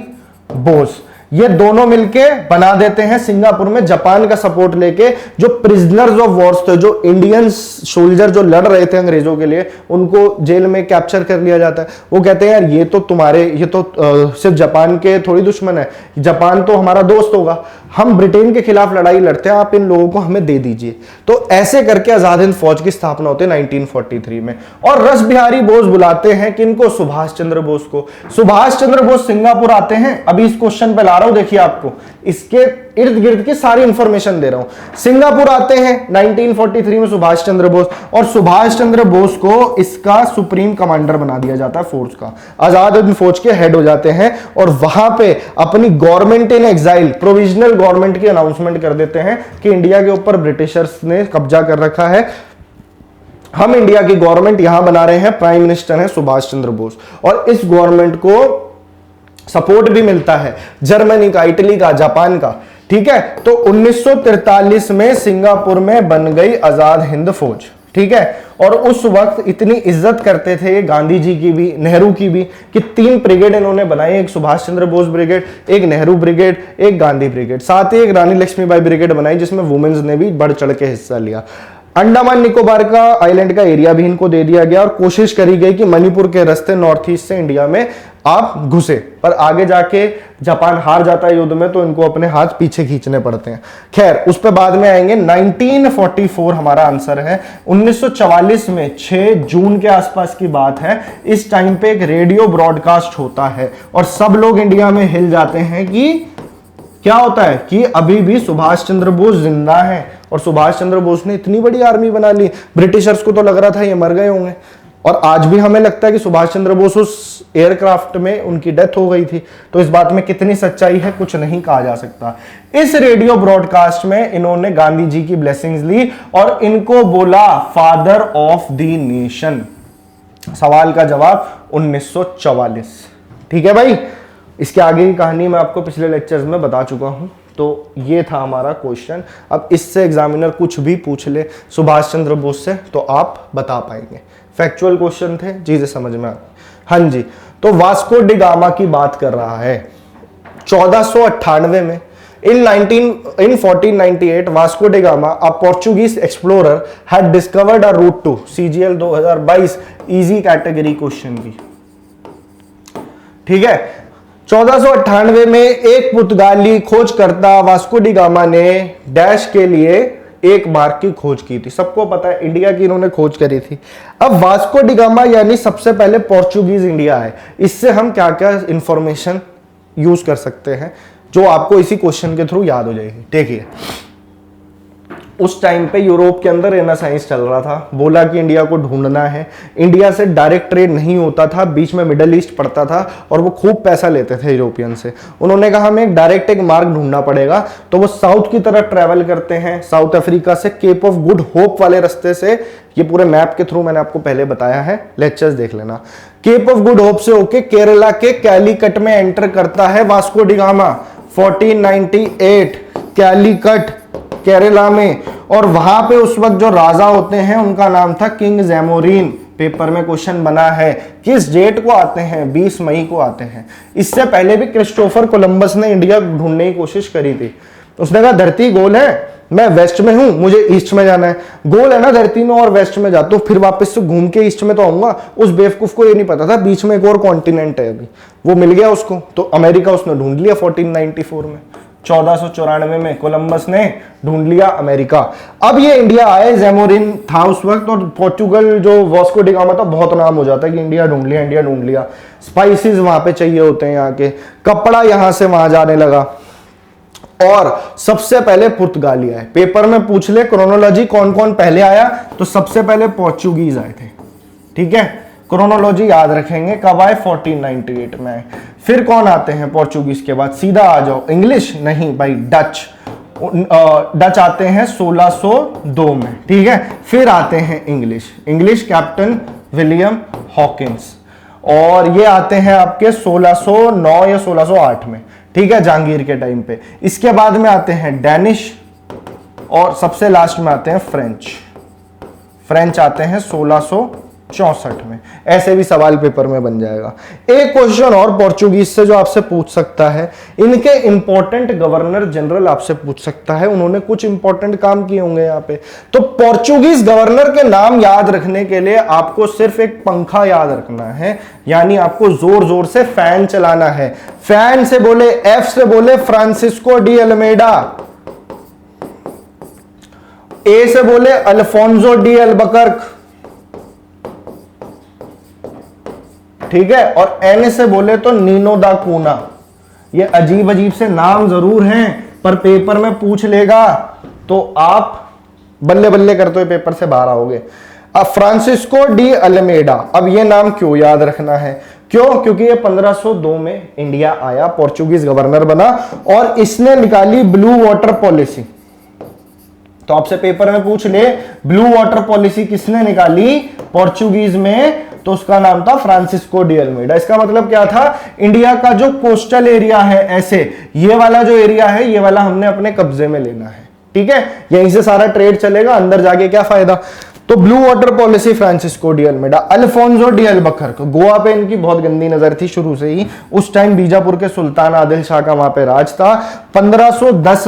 बोस, ये दोनों मिलके बना देते हैं सिंगापुर में, जापान का सपोर्ट लेके, जो प्रिजनर्स ऑफ वॉर्स थे, जो इंडियन सोल्जर जो लड़ रहे थे अंग्रेजों के लिए, उनको जेल में कैप्चर कर लिया जाता है। वो कहते हैं यार ये तो तुम्हारे, ये तो सिर्फ जापान के थोड़ी दुश्मन है, जापान तो हमारा दोस्त होगा, हम ब्रिटेन के खिलाफ लड़ाई लड़ते हैं, आप इन लोगों को हमें दे दीजिए। तो ऐसे करके आजाद हिंद फौज की स्थापना होती है 1943 में। और रस बिहारी बोस बुलाते हैं किनको? सुभाष चंद्र बोस को। सुभाष चंद्र बोस सिंगापुर आते हैं, अभी इस क्वेश्चन पे ला रहा हूं, देखिए आपको इसके इर्द गिर्द की सारी इंफॉर्मेशन दे रहा हूं। सिंगापुर आते हैं 1943 में सुभाष चंद्र बोस, और सुभाष चंद्र बोस को इसका सुप्रीम कमांडर बना दिया जाता है फोर्स का, आजाद हिंद फौज के हेड हो जाते हैं और वहां पे अपनी government in exile, provisional government की अनाउंसमेंट कर देते हैं कि इंडिया के ऊपर ब्रिटिशर्स ने कब्जा कर रखा है, हम इंडिया की गवर्नमेंट यहां बना रहे हैं, प्राइम मिनिस्टर है सुभाष चंद्र बोस। और इस गवर्नमेंट को सपोर्ट भी मिलता है जर्मनी का, इटली का, जापान का, ठीक है। तो 1943 में सिंगापुर में बन गई आजाद हिंद फौज, ठीक है। और उस वक्त इतनी इज्जत करते थे गांधी जी की भी, नेहरू की भी, कि 3 ब्रिगेड इन्होंने बनाई, एक सुभाष चंद्र बोस ब्रिगेड, एक नेहरू ब्रिगेड, एक गांधी ब्रिगेड, साथ ही एक रानी लक्ष्मीबाई ब्रिगेड बनाई जिसमें वुमेन्स ने भी बढ़ चढ़ के हिस्सा लिया। अंडमान निकोबार का आइलैंड का एरिया भी इनको दे दिया गया और कोशिश करी गई कि मणिपुर के रास्ते नॉर्थ ईस्ट से इंडिया में आप घुसे, पर आगे जाके जापान हार जाता है युद्ध में, तो इनको अपने हाथ पीछे खींचने पड़ते हैं। खैर उस पर बाद में आएंगे। 1944 हमारा आंसर है। 1944 में 6 जून के आसपास की बात है, इस टाइम पे एक रेडियो ब्रॉडकास्ट होता है और सब लोग इंडिया में हिल जाते हैं कि क्या होता है कि अभी भी सुभाष चंद्र बोस जिंदा है। और सुभाष चंद्र बोस ने इतनी बड़ी आर्मी बना ली, ब्रिटिशर्स को तो लग रहा था ये मर गए होंगे, और आज भी हमें लगता है कि सुभाष चंद्र बोस उस एयरक्राफ्ट में उनकी डेथ हो गई थी। तो इस बात में कितनी सच्चाई है कुछ नहीं कहा जा सकता। इस रेडियो ब्रॉडकास्ट में इन्होंने गांधी जी की ब्लेसिंग्स ली और इनको बोला फादर ऑफ द नेशन। सवाल का जवाब 1944, ठीक है भाई। इसके आगे की कहानी मैं आपको पिछले लेक्चर्स में बता चुका हूं। तो ये था हमारा क्वेश्चन। अब इससे एग्जामिनर कुछ भी पूछ ले सुभाष चंद्र बोस से तो आप बता पाएंगे। फैक्चुअल क्वेश्चन थे, चीजें समझ में आ गई। हाँ जी, तो वास्को डी गामा की बात कर रहा है 1498 में। In 1498, Vasco da Gama, a Portuguese explorer, had discovered a route to CGL 2022 easy category question की, ठीक है। 1498 में एक पुर्तगाली खोजकर्ता वास्को डी गामा ने डैश के लिए एक मार्ग की खोज की थी। सबको पता है इंडिया की इन्होंने खोज करी थी। अब वास्को डी गामा यानी सबसे पहले पोर्चुगीज इंडिया है। इससे हम क्या क्या इंफॉर्मेशन यूज कर सकते हैं जो आपको इसी क्वेश्चन के थ्रू याद हो जाएगी। देखिए उस टाइम पे यूरोप के अंदर रेनेसांस चल रहा था, बोला कि इंडिया को ढूंढना है। इंडिया से डायरेक्ट ट्रेड नहीं होता था, बीच में मिडल ईस्ट पड़ता था और वो खूब पैसा लेते थे यूरोपियन से। उन्होंने कहा हमें डायरेक्ट एक मार्ग ढूंढना पड़ेगा, तो वो साउथ की तरफ ट्रेवल करते हैं, साउथ अफ्रीका से केप ऑफ गुड होप वाले रास्ते से। ये पूरे मैप के थ्रू मैंने आपको पहले बताया है, लेक्चर्स देख लेना। केप ऑफ गुड होप से होके केरला के कैलीकट में एंटर करता है Vasco D gamma 1498 Calicut Kerala में। और वहां पे उस वक्त जो राजा होते हैं उनका नाम था किंग जैमोरिन। पेपर में क्वेश्चन बना है, किस डेट को आते हैं? 20 मई को आते हैं। इससे पहले भी क्रिस्टोफर कोलंबस ने इंडिया ढूंढने की कोशिश करी थी। उसने कहा धरती गोल है, मैं वेस्ट में हूं, मुझे ईस्ट में जाना है। गोल है ना धरती में और वेस्ट में जाता हूं, फिर वापस से घूम के ईस्ट में तो आऊंगा। उस बेवकूफ को ये नहीं पता था बीच में एक और कॉन्टिनेंट है, अभी वो मिल गया उसको, तो अमेरिका उसने ढूंढ लिया 1494 में। 1494 में कोलंबस ने ढूंढ लिया अमेरिका। अब ये इंडिया आए, जैमोरिन था उस वक्त, और पोर्चुगल जो वास्को डी गामा था बहुत नाम हो जाता है कि इंडिया ढूंढ लिया, इंडिया ढूंढ लिया। स्पाइसेस वहां पे चाहिए होते हैं यहाँ के, कपड़ा यहां से वहां जाने लगा। और सबसे पहले पुर्तगाली आए। पेपर में पूछ ले क्रोनोलॉजी कौन कौन पहले आया, तो सबसे पहले पोर्चुगीज आए थे। ठीक है, क्रोनोलॉजी याद रखेंगे कब आए, 1498 में आए। फिर कौन आते हैं पोर्चुगीज के बाद? सीधा आ जाओ, इंग्लिश नहीं भाई, डच। डच आते हैं 1602 में। ठीक है, फिर आते हैं English. English captain William Hawkins, और ये आते हैं आपके 1609 या 1608 में। ठीक है, जहांगीर के टाइम पे। इसके बाद में आते हैं डैनिश, और सबसे लास्ट में आते हैं फ्रेंच। फ्रेंच आते हैं 1664 में। ऐसे भी सवाल पेपर में बन जाएगा। एक क्वेश्चन और पोर्चुगीज से जो आपसे पूछ सकता है, इनके इंपॉर्टेंट गवर्नर जनरल आपसे पूछ सकता है, उन्होंने कुछ इंपॉर्टेंट काम किए होंगे यहाँ पे। तो पोर्चुगीज गवर्नर के नाम याद रखने के लिए आपको सिर्फ एक पंखा याद रखना है, यानी आपको जोर जोर से फैन चलाना है। फैन से बोले, एफ से बोले फ्रांसिस्को डी अल्मेडा, ए से बोले अल्फोंसो डी अल्बकर्क, ठीक है, और एन से बोले तो नीनो दा कूना। ये अजीब अजीब से नाम जरूर हैं, पर पेपर में पूछ लेगा तो आप बल्ले बल्ले करते हुए पेपर से बाहर आओगे। अब फ्रांसिस्को डी अल्मेडा, अब ये नाम क्यों याद रखना है? क्यों? क्योंकि ये 1502 में इंडिया आया, पोर्चुगीज गवर्नर बना, और इसने निकाली ब्लू वाटर पॉलिसी। तो आपसे पेपर में पूछ ले, ब्लू वाटर पॉलिसी किसने निकाली पोर्चुगीज में? तो उसका नाम था फ्रांसिस्को डी अल्मेडा। इसका मतलब क्या था? इंडिया का जो कोस्टल एरिया है, ऐसे ये वाला जो एरिया है, ये वाला हमने अपने कब्जे में लेना है। ठीक है, यहीं से सारा ट्रेड चलेगा, अंदर जाके क्या फायदा? तो blue water policy Francisco de Almeida. Alfonso de Albuquerque, Goa पे इनकी बहुत गंदी नजर थी शुरू से ही। उस टाइम बीजापुर के सुल्तान आदिल शाह का वहां पे राज था। 1510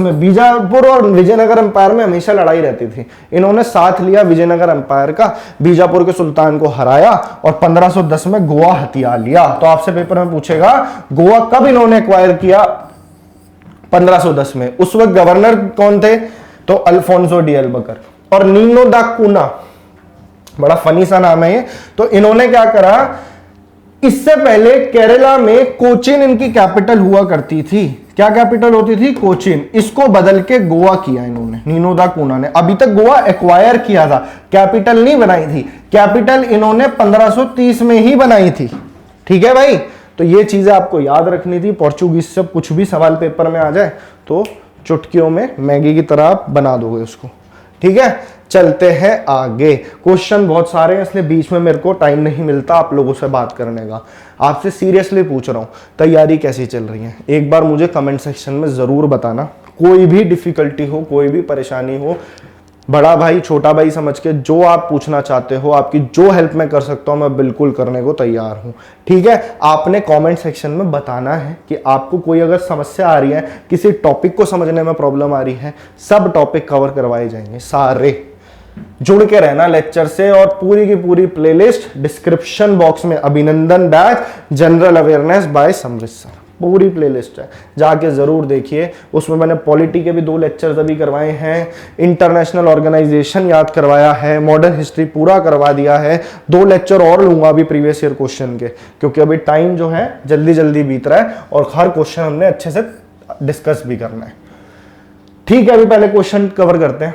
में बीजापुर और विजयनगर एम्पायर में हमेशा लड़ाई रहती थी। इन्होंने साथ लिया विजयनगर एम्पायर का, बीजापुर के सुल्तान को हराया और 1510 में गोवा हथिया लिया। तो आपसे पेपर में पूछेगा गोवा कब इन्होंने एक्वायर किया? 1510 में। उस वक्त गवर्नर कौन थे? तो अल्फोंसो डी अल्बकर्क। और नीनो दा कूना, बड़ा फनी सा नाम है ये। तो इन्होंने क्या करा, इससे पहले केरला में कोचीन इनकी कैपिटल हुआ करती थी। क्या कैपिटल होती थी? कोचीन। इसको बदल के गोवा किया इन्होंने, नीनो दा कूना ने। अभी तक गोवा एक्वायर किया था, कैपिटल नहीं बनाई थी। कैपिटल इन्होंने 1530 में ही बनाई थी। ठीक है भाई, तो ये चीजें आपको याद रखनी थी। पोर्चुगीज से कुछ भी सवाल पेपर में आ जाए तो चुटकियों में मैगी की तरह आप बना दोगे उसको। ठीक है, चलते हैं आगे। क्वेश्चन बहुत सारे हैं, इसलिए बीच में मेरे को टाइम नहीं मिलता आप लोगों से बात करने का। आपसे सीरियसली पूछ रहा हूं, तैयारी कैसी चल रही है? एक बार मुझे कमेंट सेक्शन में जरूर बताना। कोई भी डिफिकल्टी हो, कोई भी परेशानी हो, बड़ा भाई छोटा भाई समझ के जो आप पूछना चाहते हो, आपकी जो हेल्प मैं कर सकता हूं, मैं बिल्कुल करने को तैयार हूं। ठीक है, आपने कमेंट सेक्शन में बताना है कि आपको कोई अगर समस्या आ रही है, किसी टॉपिक को समझने में प्रॉब्लम आ रही है, सब टॉपिक कवर करवाए जाएंगे सारे। जुड़ के रहना लेक्चर से, और पूरी की पूरी प्लेलिस्ट डिस्क्रिप्शन बॉक्स में अभिनंदन बैच जनरल अवेयरनेस बाय समृद्ध सर, पूरी प्लेलिस्ट है, जाके जरूर देखिए। उसमें मैंने पॉलिटी के भी 2 लेक्चर्स अभी करवाए हैं, इंटरनेशनल ऑर्गेनाइजेशन याद करवाया है, मॉडर्न हिस्ट्री पूरा करवा दिया है। 2 लेक्चर और लूंगा अभी प्रीवियस ईयर क्वेश्चन के, क्योंकि अभी टाइम जो है जल्दी जल्दी बीत रहा है और हर क्वेश्चन हमने अच्छे से डिस्कस भी करना है। ठीक है, अभी पहले क्वेश्चन कवर करते हैं।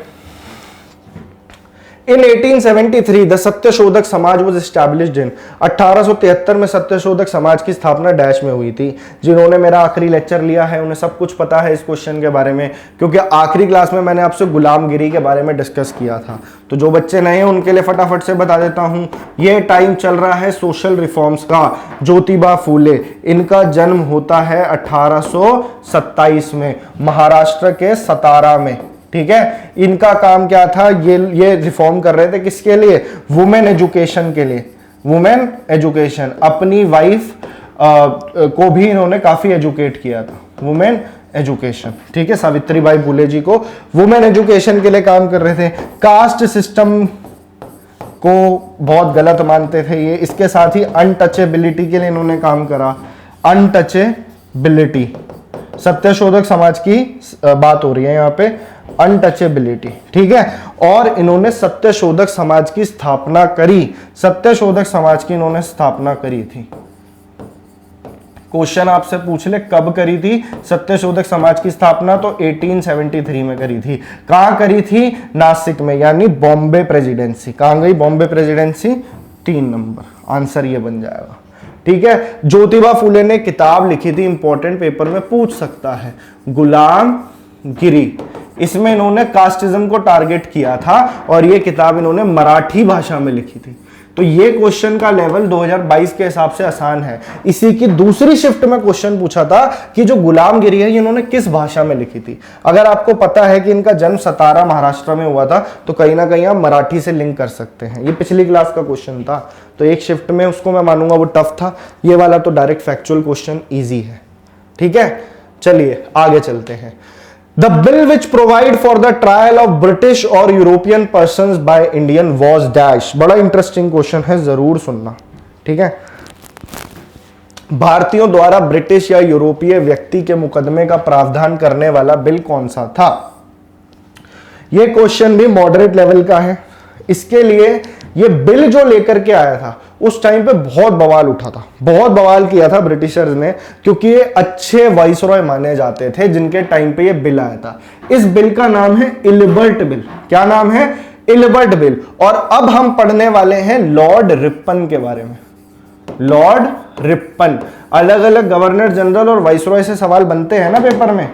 इन 1873 the Satyashodhak Samaj was established in, 1873 में सत्यशोधक समाज की स्थापना डैश में हुई थी। जिन्होंने मेरा आखिरी लेक्चर लिया है उन्हें सब कुछ पता है इस क्वेश्चन के बारे में, क्योंकि आखिरी क्लास में मैंने आपसे गुलामगिरी के बारे में डिस्कस किया था। तो जो बच्चे नए हैं उनके लिए फटाफट से बता देता हूं, ये टाइम चल रहा है सोशल रिफॉर्म्स का। ज्योतिबा फूले, इनका जन्म होता है 1827 में महाराष्ट्र के सतारा में। ठीक है, इनका काम क्या था, ये रिफॉर्म कर रहे थे किसके लिए, वुमेन एजुकेशन के लिए। वुमेन एजुकेशन, अपनी वाइफ को भी इन्होंने काफी एजुकेट किया था, वुमेन एजुकेशन। ठीक है, सावित्रीबाई फुले जी को वुमेन एजुकेशन के लिए काम कर रहे थे। कास्ट सिस्टम को बहुत गलत मानते थे ये। इसके साथ ही अनटचेबिलिटी के लिए इन्होंने काम करा। अनटचेबिलिटी, सत्यशोधक समाज की बात हो रही है यहाँ पे, अनटचेबिलिटी। ठीक है, और इन्होंने सत्यशोधक समाज की स्थापना करी। सत्यशोधक समाज की इन्होंने स्थापना करी थी। क्वेश्चन आपसे पूछ ले कब करी थी सत्यशोधक समाज की स्थापना, तो 1873 में करी थी। कहां करी थी, नासिक में, यानी बॉम्बे प्रेसिडेंसी। कहां गई बॉम्बे प्रेसिडेंसी, 3 नंबर आंसर ये बन जाएगा। ठीक है, ज्योतिबा फूले ने किताब लिखी थी, इंपॉर्टेंट पेपर में पूछ सकता है, गुलामगिरी। इसमें इन्होंने कास्टिज्म को टारगेट किया था और ये किताब इन्होंने मराठी भाषा में लिखी थी। तो ये क्वेश्चन का लेवल 2022 के हिसाब से आसान है। इसी की दूसरी शिफ्ट में क्वेश्चन पूछा था कि जो गुलामगिरी है ये इन्होंने किस भाषा में लिखी थी। अगर आपको पता है कि इनका जन्म सतारा महाराष्ट्र में हुआ था तो कहीं ना कहीं आप मराठी से लिंक कर सकते हैं। ये पिछली क्लास का क्वेश्चन था, तो एक शिफ्ट में उसको मैं मानूंगा वो टफ था। ये वाला तो डायरेक्ट फैक्चुअल क्वेश्चन ईजी है। ठीक है, चलिए आगे चलते हैं। The bill which provide for the trial of British और European persons by Indian was dash। बड़ा इंटरेस्टिंग क्वेश्चन है, जरूर सुनना। ठीक है, भारतीयों द्वारा ब्रिटिश या यूरोपीय व्यक्ति के मुकदमे का प्रावधान करने वाला बिल कौन सा था। यह क्वेश्चन भी मॉडरेट लेवल का है। इसके लिए ये बिल जो लेकर के आया था उस टाइम पे बहुत बवाल उठा था, बहुत बवाल किया था ब्रिटिशर्स ने, क्योंकि ये अच्छे वाइसरॉय माने जाते थे जिनके टाइम पे ये बिल आया था। इस बिल का नाम है इलिबर्ट बिल। क्या नाम है, इलिबर्ट बिल। और अब हम पढ़ने वाले हैं लॉर्ड रिपन के बारे में। लॉर्ड रिपन, अलग अलग गवर्नर जनरल और वाइसरॉय से सवाल बनते हैं ना पेपर में।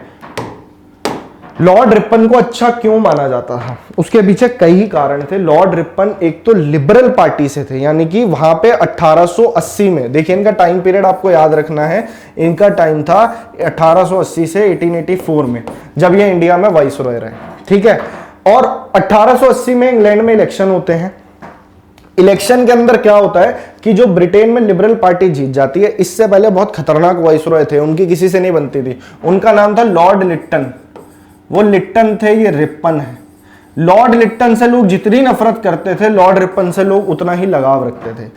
लॉर्ड रिपन को अच्छा क्यों माना जाता था, उसके पीछे कई कारण थे। लॉर्ड रिपन एक तो लिबरल पार्टी से थे, यानी कि वहां पे 1880 में, देखिए इनका टाइम पीरियड आपको याद रखना है, इनका टाइम था 1880 से 1884 में, जब ये इंडिया में वाइसरॉय रहे। ठीक है, और 1880 में इंग्लैंड में इलेक्शन होते हैं। इलेक्शन के अंदर क्या होता है कि जो ब्रिटेन में लिबरल पार्टी जीत जाती है। इससे पहले बहुत खतरनाक वाइसरॉय थे, उनकी किसी से नहीं बनती थी। उनका नाम था लॉर्ड लिट्टन। वो लिट्टन थे, ये रिपन है। लॉर्ड लिट्टन से लोग जितनी नफरत करते थे, लॉर्ड रिपन से लोग उतना ही लगाव रखते थे।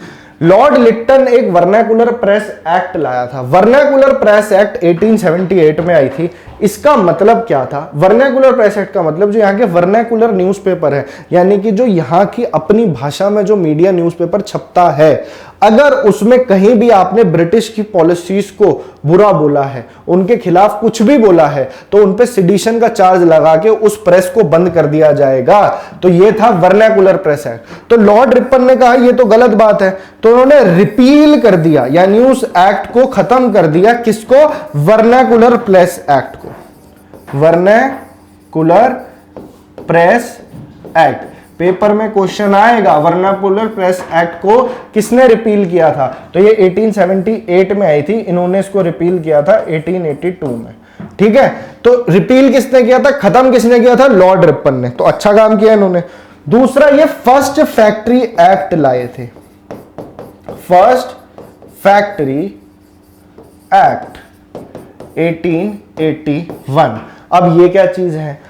लॉर्ड लिट्टन एक वर्नाकुलर प्रेस एक्ट लाया था। वर्नाकुलर प्रेस एक्ट 1878 में आई थी। इसका मतलब क्या था, वर्नाकुलर प्रेस एक्ट का मतलब जो यहाँ के वर्नाकुलर न्यूज़पेपर है, यानी कि जो यहाँ की अपनी भाषा में जो मीडिया न्यूज़पेपर छपता है, अगर उसमें कहीं भी आपने ब्रिटिश की पॉलिसीज को बुरा बोला है, उनके खिलाफ कुछ भी बोला है, तो उन पे सिडिशन का चार्ज लगा के उस प्रेस को बंद कर दिया जाएगा। तो ये था वर्नाकुलर प्रेस एक्ट। तो लॉर्ड रिपन ने कहा ये तो गलत बात है, तो उन्होंने रिपील कर दिया, यानी उस एक्ट को खत्म कर दिया। किसको, वर्नाकुलर प्रेस एक्ट को, वर्नाकुलर प्रेस एक्ट। पेपर में क्वेश्चन आएगा, वर्नाकुलर प्रेस एक्ट को किसने रिपील किया था, तो ये 1878 में आई थी। इन्होंने इसको रिपील किया था 1882 में। ठीक है, तो रिपील किसने किया था, खत्म किसने किया था, लॉर्ड रिपन ने। तो अच्छा काम किया इन्होंने। दूसरा, ये फर्स्ट फैक्ट्री एक्ट लाए थे। First factory act 1881। अब ये क्या चीज है,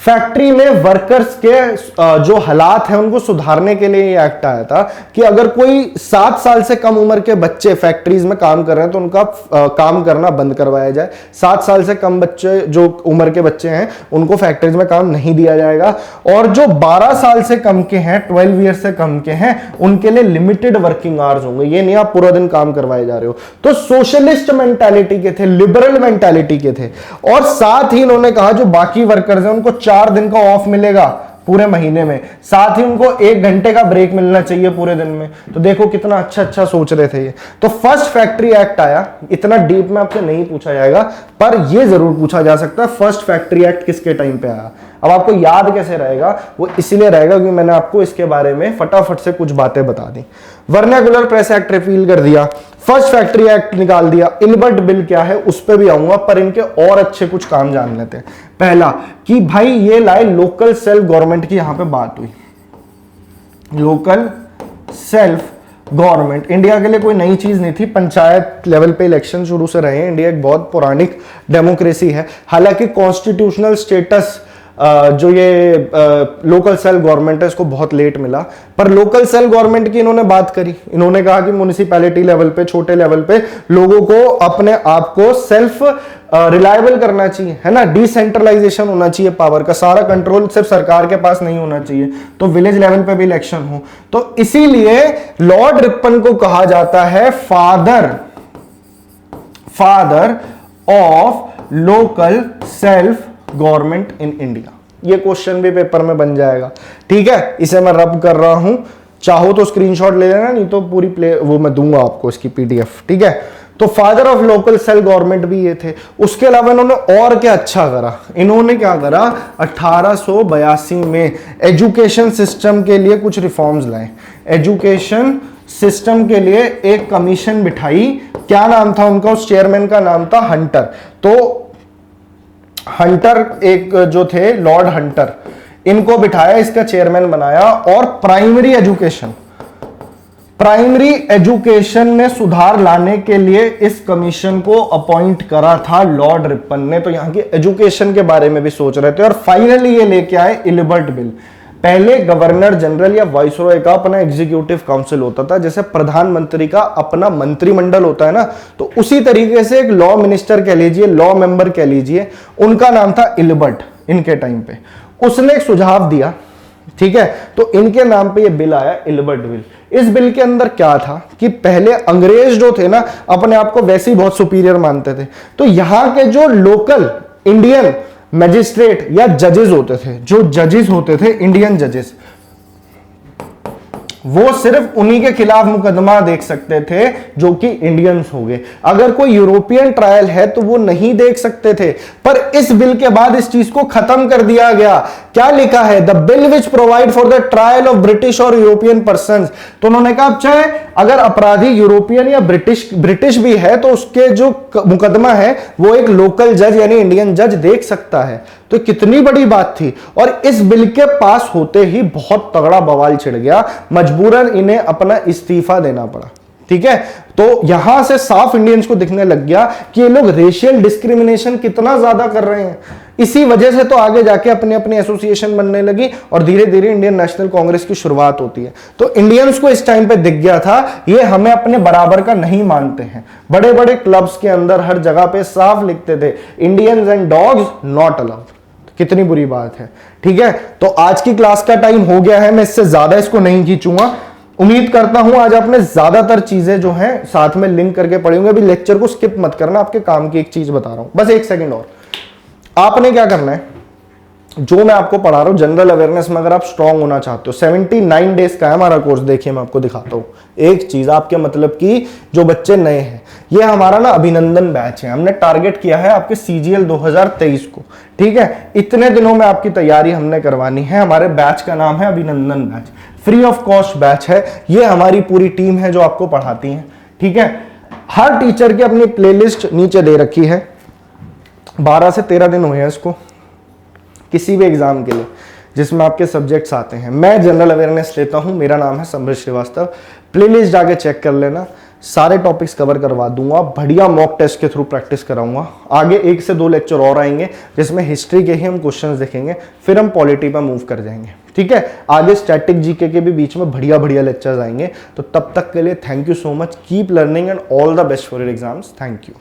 फैक्ट्री में वर्कर्स के जो हालात हैं उनको सुधारने के लिए ये एक्ट आया था कि अगर कोई 7 साल से कम उम्र के बच्चे फैक्ट्रीज में काम कर रहे हैं तो उनका काम करना बंद करवाया जाए। 7 साल से कम बच्चे जो उम्र के बच्चे हैं उनको फैक्ट्रीज में काम नहीं दिया जाएगा, और जो 12 साल से कम के हैं, 12 ईयर से कम के हैं, उनके लिए लिमिटेड वर्किंग आवर्स होंगे। ये नहीं आप पूरा दिन काम करवाए जा रहे हो। तो सोशलिस्ट मेंटालिटी के थे, लिबरल मेंटालिटी के थे। और साथ ही इन्होंने कहा जो बाकी वर्कर्स हैं उनको 4 दिन का ऑफ मिलेगा पूरे महीने में, साथ ही उनको 1 घंटे का ब्रेक मिलना चाहिए पूरे दिन में। तो देखो कितना अच्छा अच्छा सोच रहे थे ये। तो फर्स्ट फैक्ट्री एक्ट आया, इतना डीप में आपसे नहीं पूछा जाएगा पर यह जरूर पूछा जा सकता है फर्स्ट फैक्ट्री एक्ट किसके टाइम पे आया। अब आपको याद कैसे रहेगा, वो इसलिए रहेगा क्योंकि मैंने आपको इसके बारे में फटाफट से कुछ बातें बता दी। वर्नाकुलर प्रेस एक्ट रिपील कर दिया, फर्स्ट फैक्ट्री एक्ट निकाल दिया, इल्बर्ट बिल क्या है उस पर भी आऊंगा, पर इनके और अच्छे कुछ काम जान लेते हैं। पहला कि भाई ये लाए लोकल सेल्फ गवर्नमेंट की, यहां पे बात हुई लोकल सेल्फ गवर्नमेंट। इंडिया के लिए कोई नई चीज नहीं थी, पंचायत लेवल पे इलेक्शन शुरू से रहे हैं। इंडिया एक बहुत पौराणिक डेमोक्रेसी है। हालांकि कॉन्स्टिट्यूशनल स्टेटस जो ये लोकल सेल्फ गवर्नमेंट है इसको बहुत लेट मिला, पर लोकल सेल्फ गवर्नमेंट की इन्होंने बात करी। इन्होंने कहा कि म्युनिसिपैलिटी लेवल पे, छोटे लेवल पे लोगों को अपने आप को सेल्फ रिलायबल करना चाहिए, है ना। डिसेंट्रलाइजेशन होना चाहिए पावर का, सारा कंट्रोल सिर्फ सरकार के पास नहीं होना चाहिए। तो विलेज लेवल पे भी इलेक्शन हो। तो इसीलिए लॉर्ड रिपन को कहा जाता है father of local self government in India. ये क्वेश्चन भी पेपर में बन जाएगा, ठीक है। इसे मैं रब कर रहा हूं, चाहो तो स्क्रीनशॉट ले लेना, नहीं तो पूरी वो मैं दूंगा आपको इसकी पीडीएफ, ठीक है। तो father of local self government भी ये थे। उसके अलावा इन्होंने और क्या अच्छा करा, इन्होंने क्या करा 1882 में एजुकेशन सिस्टम के लिए कुछ रिफॉर्म्स लाए। एजुकेशन सिस्टम के लिए एक कमीशन बिठाई। क्या नाम था उनका, उस चेयरमैन का नाम था हंटर। तो हंटर एक जो थे लॉर्ड हंटर, इनको बिठाया, इसका चेयरमैन बनाया। और प्राइमरी एजुकेशन में सुधार लाने के लिए इस कमीशन को अपॉइंट करा था लॉर्ड रिपन ने। तो यहां की एजुकेशन के बारे में भी सोच रहे थे। और फाइनली ये लेके आए इल्बर्ट बिल। पहले गवर्नर जनरल या वाइसरॉय का अपना एग्जीक्यूटिव काउंसिल होता था, जैसे प्रधानमंत्री का अपना मंत्रिमंडल होता है ना, तो उसी तरीके से एक लॉ मिनिस्टर कह लीजिए, लॉ मेंबर कह लीजिए, उनका नाम था इल्बर्ट। इनके टाइम पे उसने एक सुझाव दिया, ठीक है। तो इनके नाम पे ये बिल आया, इल्बर्ट बिल। इस बिल के अंदर क्या था कि पहले अंग्रेज जो थे ना अपने आप को वैसे ही बहुत सुपीरियर मानते थे। तो यहां के जो लोकल इंडियन मैजिस्ट्रेट या जजेस होते थे, जो जजेस होते थे इंडियन जजेस, वो सिर्फ उन्हीं के खिलाफ मुकदमा देख सकते थे जो कि इंडियंस हो गए। अगर कोई यूरोपियन ट्रायल है तो वो नहीं देख सकते थे। पर इस बिल के बाद इस चीज को खत्म कर दिया गया। क्या लिखा है, the bill which provide for the trial of British और यूरोपियन पर्संस। तो उन्होंने कहा चाहे अगर अपराधी यूरोपियन या ब्रिटिश भी है तो उसके जो मुकदमा है वो एक लोकल जज यानी इंडियन जज देख सकता है। तो कितनी बड़ी बात थी। और इस बिल के पास होते ही बहुत तगड़ा बवाल छिड़ गया, मजबूरन इन्हें अपना इस्तीफा देना पड़ा, ठीक है। तो यहां से साफ इंडियंस को दिखने लग गया कि ये लोग रेशियल डिस्क्रिमिनेशन कितना ज्यादा कर रहे हैं। इसी वजह से तो आगे जाके अपनी अपनी एसोसिएशन बनने लगी और धीरे धीरे इंडियन नेशनल कांग्रेस की शुरुआत होती है। तो इंडियंस को इस टाइम पे दिख गया था ये हमें अपने बराबर का नहीं मानते हैं। बड़े बड़े क्लब्स के अंदर हर जगह पे साफ लिखते थे Indians and dogs not allowed. कितनी बुरी बात है, ठीक है। तो आज की क्लास का टाइम हो गया है, मैं इससे ज्यादा इसको नहीं खींचूंगा। उम्मीद करता हूं आज आपने ज्यादातर चीजें जो हैं साथ में लिंक करके पढ़ी होंगी। अभी लेक्चर को स्किप मत करना, आपके काम की एक चीज बता रहा हूं, बस 1 सेकंड और। आपने क्या करना है, जो मैं आपको पढ़ा रहा हूं जनरल अवेयरनेस में अगर आप स्ट्रांग होना चाहते हो, 79 डेज का है हमारा कोर्स। देखिए मैं आपको दिखाता हूं एक चीज, आपके मतलब की जो बच्चे नए हैं, ये हमारा ना अभिनंदन बैच है। हमने टारगेट किया है आपके सीजीएल 2023 को, ठीक है। इतने दिनों में आपकी तैयारी हमने करवानी है। हमारे बैच का नाम है अभिनंदन batch, free of cost batch है। ये हमारी पूरी टीम है जो आपको पढ़ाती है, ठीक है। हर टीचर की अपनी प्लेलिस्ट नीचे दे रखी है। 12 से 13 दिन हुए हैं इसको, किसी भी एग्जाम के लिए जिसमें आपके सब्जेक्ट्स आते हैं। मैं जनरल अवेयरनेस लेता हूं, मेरा नाम है समृद्ध श्रीवास्तव। प्लेलिस्ट जाके चेक कर लेना। सारे टॉपिक्स कवर करवा दूंगा, बढ़िया मॉक टेस्ट के थ्रू प्रैक्टिस कराऊंगा। आगे 1 से 2 लेक्चर और आएंगे जिसमें हिस्ट्री के ही हम क्वेश्चंस देखेंगे, फिर हम पॉलिटी पर मूव कर जाएंगे। ठीक है, आगे स्टैटिक जीके के भी बीच में बढ़िया बढ़िया लेक्चर्स आएंगे। तो तब तक के लिए thank you so much, keep learning and all the best for your exams. Thank you.